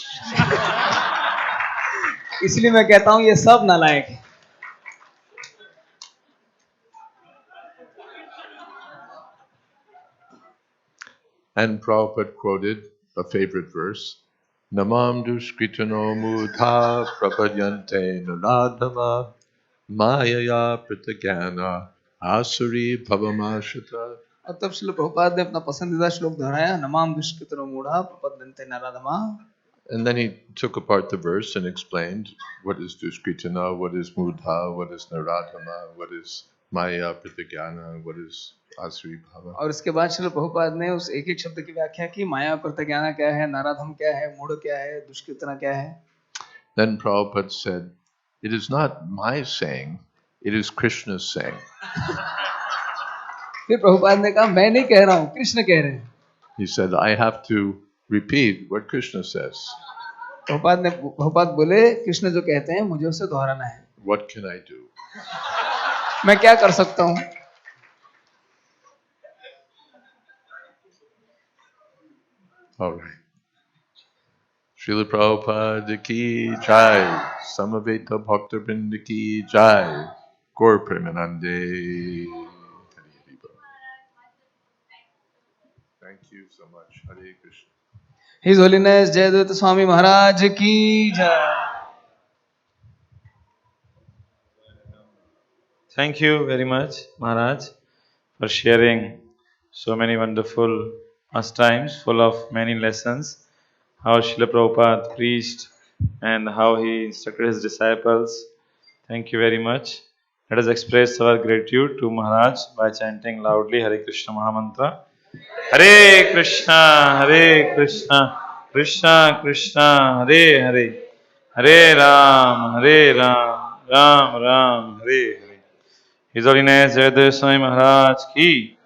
इसलिए मैं कहता हूँ ये सब नालायक है And Prabhupada quoted a favorite verse. Namam duskritano mudha prapadyante naradhama mayaya pratagyana asuri bhavamashita. और तब श्रील प्रभुपाद ने अपना पसंदीदा श्लोक दोहराया नमाम दुष्कृतनो मूढ़ा प्रपद्यन्ते नराधमा And then he took apart the verse and explained what is duskritana, what is mudha, what is naradhama, what is maya pratagyana, what is asuri bhava. और इसके बाद श्रील प्रभुपाद ने उस एक एक शब्द की व्याख्या की माया प्रत्यज्ञाना क्या है नाराधम क्या है मूढ़ क्या है दुष्कृतना क्या है Then Prabhupada said, it is not my saying, it is Krishna's saying. फिर प्रभुपाद ने कहा मैं नहीं कह रहा हूँ कृष्ण कह रहे हैं He said, I have to repeat what Krishna says. Prabhupada बोले कृष्ण जो कहते हैं मुझे उसे दोहराना है What can I do? मैं क्या कर सकता हूँ All right. Srila Prabhupada ki jai. Samaveta Bhakta Vrinda ki jai. Gaur Premanande. Hari Hari Bol. Thank you so much. Hare Krishna. His Holiness Jayadvaita Swami Maharaj ki jai. Thank you very much, Maharaj, for sharing so many wonderful pastimes full of many lessons. How Srila Prabhupada preached and how he instructed his disciples. Thank you very much. Let us express our gratitude to Maharaj by chanting loudly Hare Krishna Mahamantra. Hare Krishna, Krishna Krishna, Hare Hare, Hare Ram, Ram Ram, Hare Hare. His Holiness Jayadeva Swami Maharaj ki.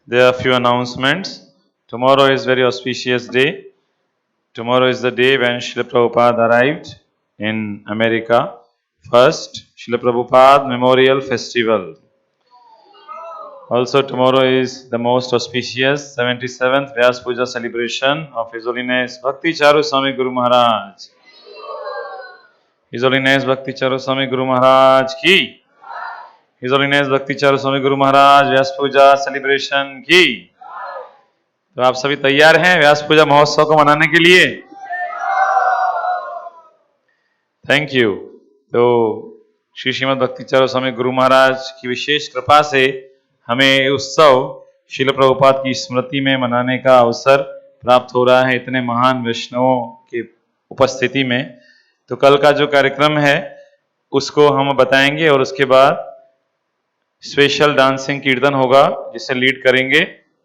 There are a few announcements. Tomorrow is very auspicious day. Tomorrow is the day when Srila Prabhupada arrived in America. First, Srila Prabhupada Memorial Festival. Also, tomorrow is the most auspicious 77th Vyas Puja celebration of His Holiness Bhakti Charu Swami Guru Maharaj. His Holiness Bhakti Charu Swami Guru Maharaj ki. His Holiness Bhakti Charu Swami Guru Maharaj Vyas Puja celebration की। तो आप सभी तैयार हैं व्यास पूजा महोत्सव को मनाने के लिए? Thank you. तो श्री श्रीमद् भक्ति चारू स्वामी गुरु महाराज की विशेष कृपा से हमें उत्सव श्रील प्रभुपाद की स्मृति में मनाने का अवसर प्राप्त हो रहा है इतने महान वैष्णवों की उपस्थिति में। तो कल का जो कार्यक्रम है उसको हम बताएंगे और उसके बाद स्पेशल डांसिंग कीर्तन होगा जिसे लीड करेंगे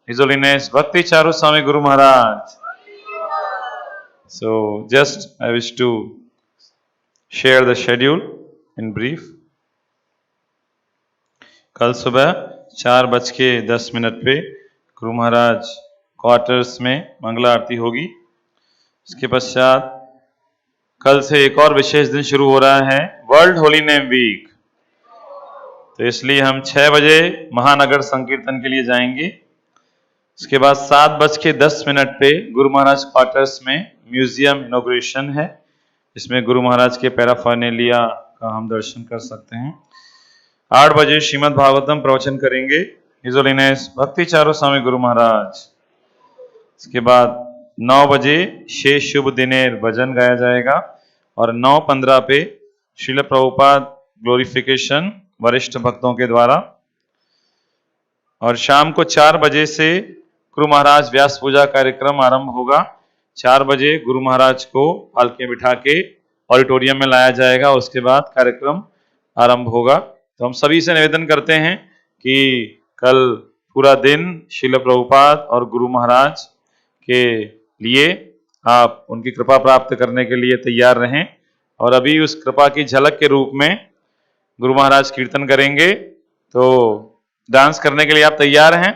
हिज होलीनेस भक्ति Charu Swami Guru Maharaj. So just I wish to share the schedule in brief. कल सुबह 4:10 पे गुरु महाराज क्वार्टर्स में मंगला आरती होगी। इसके पश्चात कल से एक और विशेष दिन शुरू हो रहा है वर्ल्ड होली नेम वीक। तो इसलिए हम 6 बजे महानगर संकीर्तन के लिए जाएंगे। इसके बाद 7:10 पे गुरु महाराज क्वार्टर्स में म्यूजियम इनॉग्रेशन है। इसमें गुरु महाराज के पैराफर्नेलिया का हम दर्शन कर सकते हैं। 8 बजे श्रीमद् भागवतम प्रवचन करेंगे हिज होलीनेस भक्ति चारू स्वामी गुरु महाराज। इसके बाद 9 बजे शेष शुभ दिनेर भजन गाया जाएगा और 9:15 पे श्रील प्रभुपाद ग्लोरिफिकेशन वरिष्ठ भक्तों के द्वारा। और शाम को 4 बजे से गुरु महाराज व्यास पूजा कार्यक्रम आरंभ होगा। 4 बजे गुरु महाराज को पालकी बिठा के ऑडिटोरियम में लाया जाएगा। उसके बाद कार्यक्रम आरंभ होगा। तो हम सभी से निवेदन करते हैं कि कल पूरा दिन श्रील प्रभुपाद और गुरु महाराज के लिए आप उनकी कृपा प्राप्त करने के लिए तैयार रहें। और अभी उस कृपा की झलक के रूप में गुरु महाराज कीर्तन करेंगे। तो डांस करने के लिए आप तैयार हैं?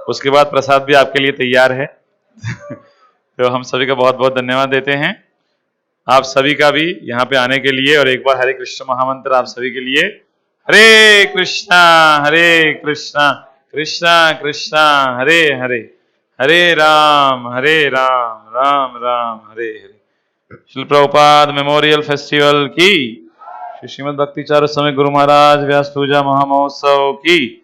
उसके बाद प्रसाद भी आपके लिए तैयार है। तो हम सभी का बहुत बहुत धन्यवाद देते हैं आप सभी का भी यहाँ पे आने के लिए। और एक बार हरे कृष्ण महामंत्र आप सभी के लिए। हरे कृष्णा कृष्णा कृष्णा हरे हरे, हरे राम राम राम हरे हरे। श्रील प्रभुपाद मेमोरियल फेस्टिवल की, श्री श्रीमद् भक्ति चारू स्वामी गुरु महाराज व्यास पूजा महामहोत्सव की।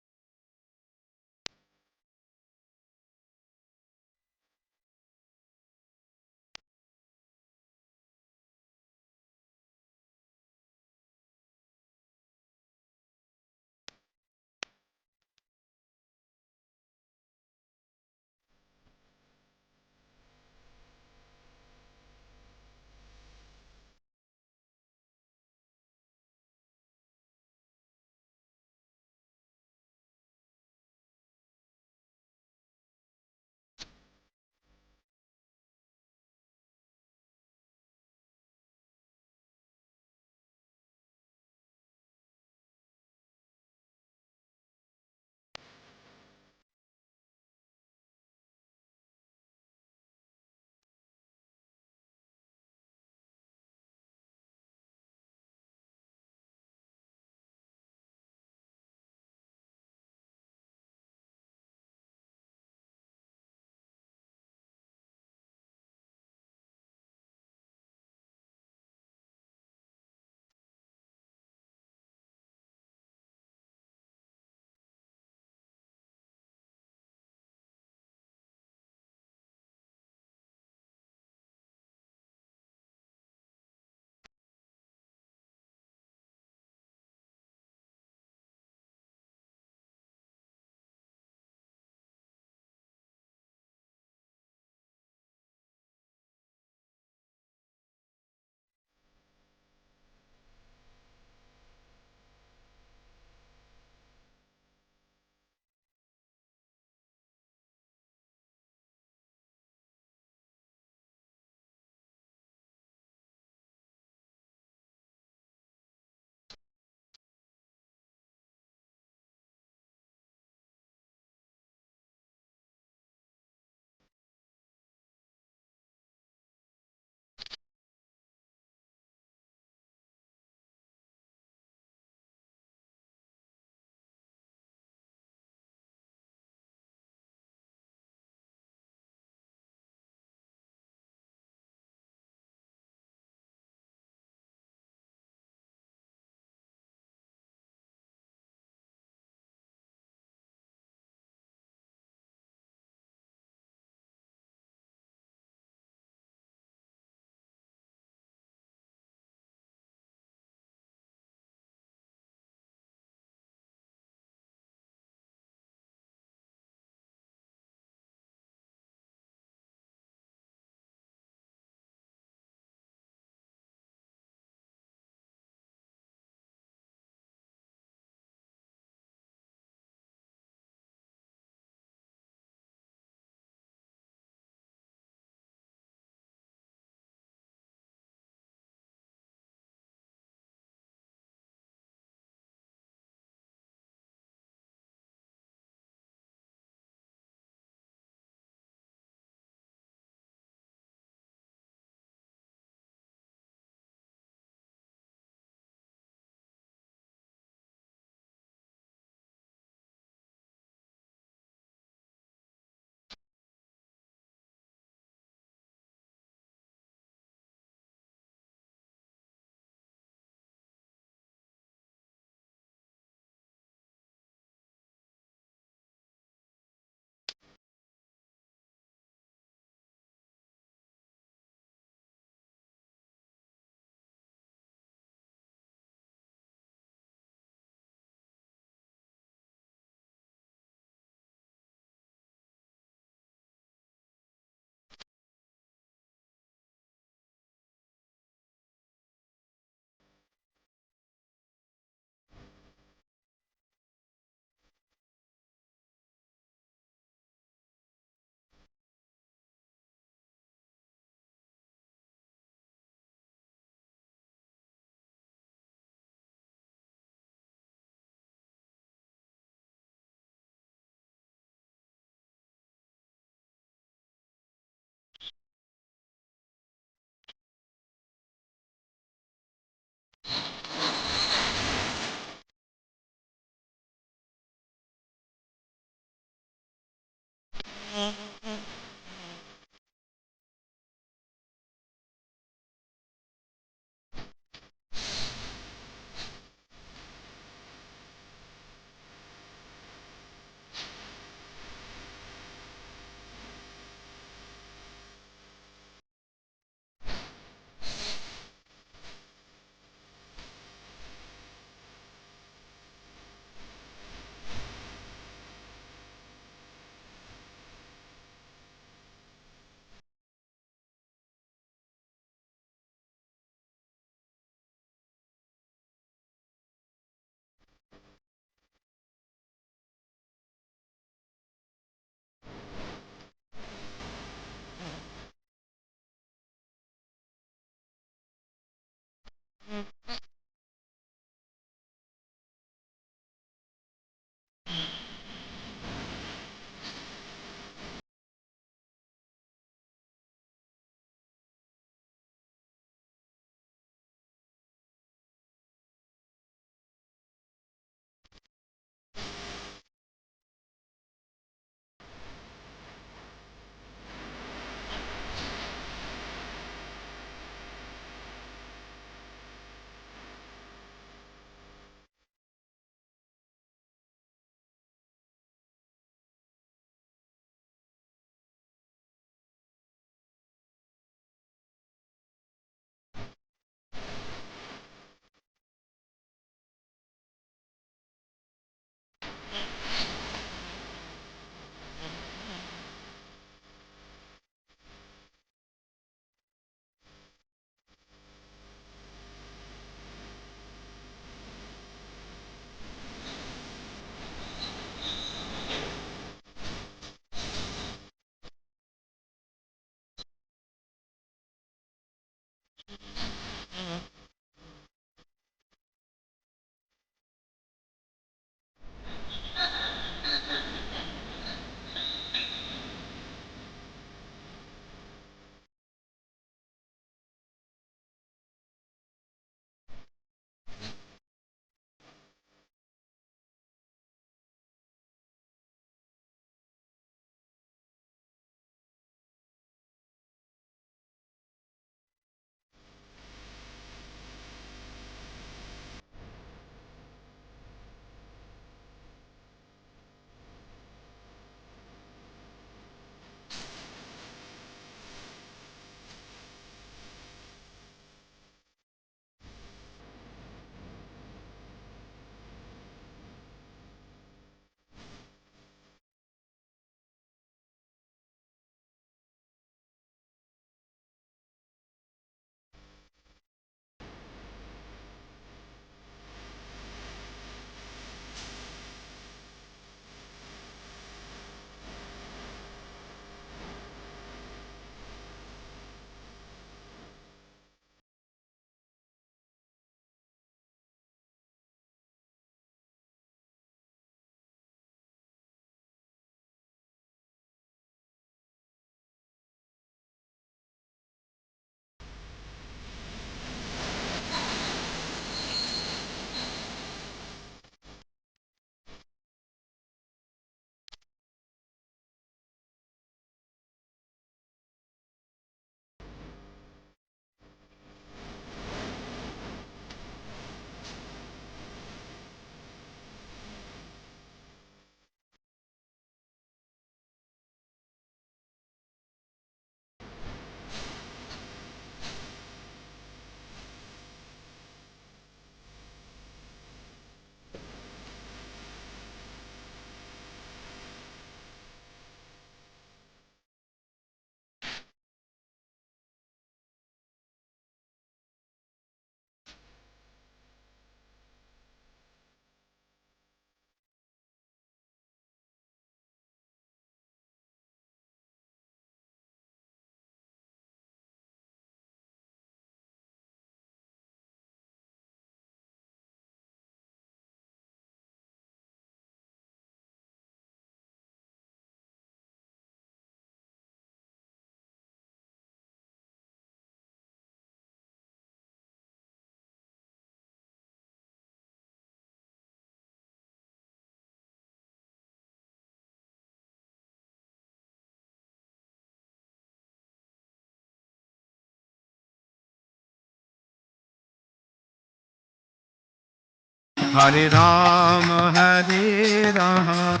Hare Rama, Hare Rama,